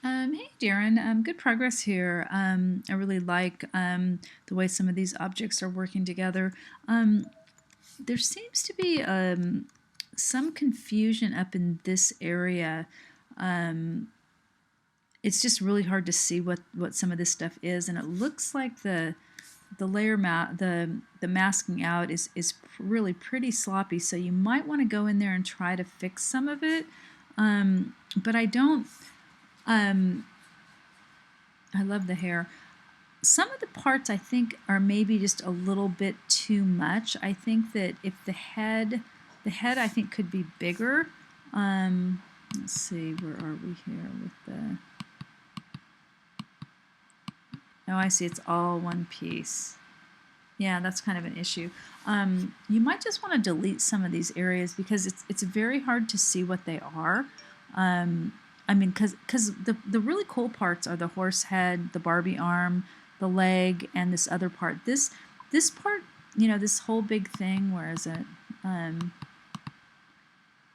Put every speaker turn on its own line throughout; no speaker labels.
Hey Darren, good progress here. I really like the way some of these objects are working together. Um, there seems to be some confusion up in this area. Um, it's just really hard to see what some of this stuff is, and it looks like the layer the masking out is really pretty sloppy. So you might want to go in there and try to fix some of it. But I don't. Um, I love the hair. Some of the parts I think are maybe just a little bit too much. I think that if the head I think could be bigger. Let's see, where are we here with the? Oh, I see. It's all one piece. Yeah, that's kind of an issue. You might just want to delete some of these areas because it's very hard to see what they are. I mean, because the really cool parts are the horse head, the Barbie arm, the leg, and this other part. This part, this whole big thing. Where is it? Dun,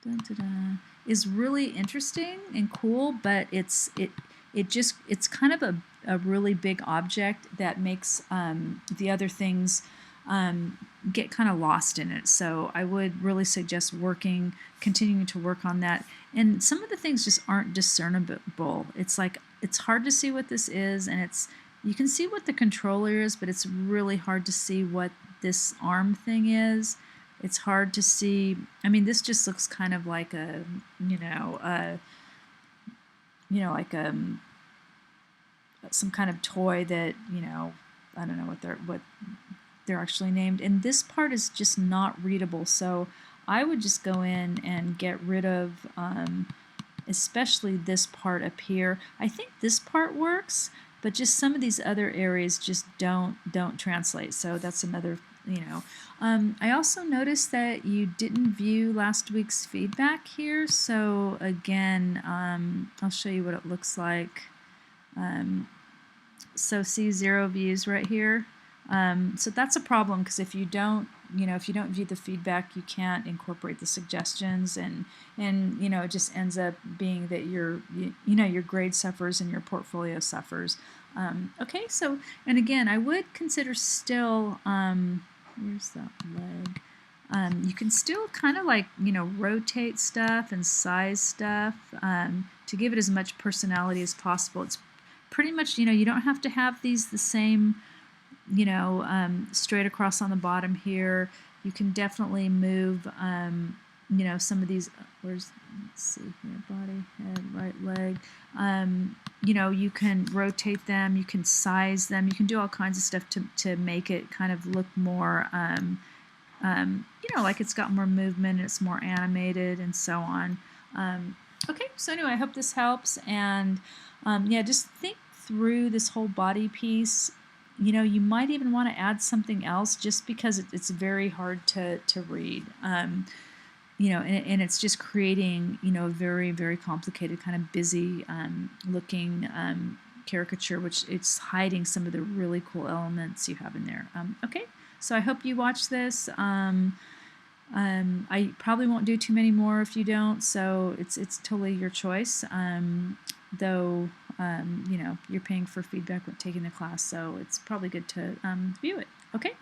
dun, dun, is really interesting and cool, but it's kind of a really big object that makes the other things get kind of lost in it. So I would really suggest continuing to work on that. And some of the things just aren't discernible. It's like it's hard to see what this is, and you can see what the controller is, but it's really hard to see what this arm thing is. It's hard to see. I mean, this just looks kind of like like some kind of toy that I don't know what they're actually named. And this part is just not readable. So I would just go in and get rid of, especially this part up here. I think this part works, but just some of these other areas just don't translate. So that's another. I also noticed that you didn't view last week's feedback here. So again, I'll show you what it looks like. So see 0 views right here. So that's a problem because if you don't view the feedback, you can't incorporate the suggestions, and it just ends up being that your grade suffers and your portfolio suffers. Okay, so and again, I would consider still. Where's that leg? You can still kind of like rotate stuff and size stuff to give it as much personality as possible. It's pretty much you don't have to have these the same straight across on the bottom here. You can definitely move some of these. Let's see here, body, head, right leg. You can rotate them, you can size them, you can do all kinds of stuff to make it kind of look more like it's got more movement and it's more animated and so on. Okay, so anyway, I hope this helps, and yeah, just think through this whole body piece. You might even want to add something else just because it's very hard to read. And it's just creating, a very, very complicated kind of busy looking caricature, which it's hiding some of the really cool elements you have in there. Okay, so I hope you watch this. I probably won't do too many more if you don't, so it's totally your choice. Though, you're paying for feedback when taking the class, so it's probably good to view it. Okay.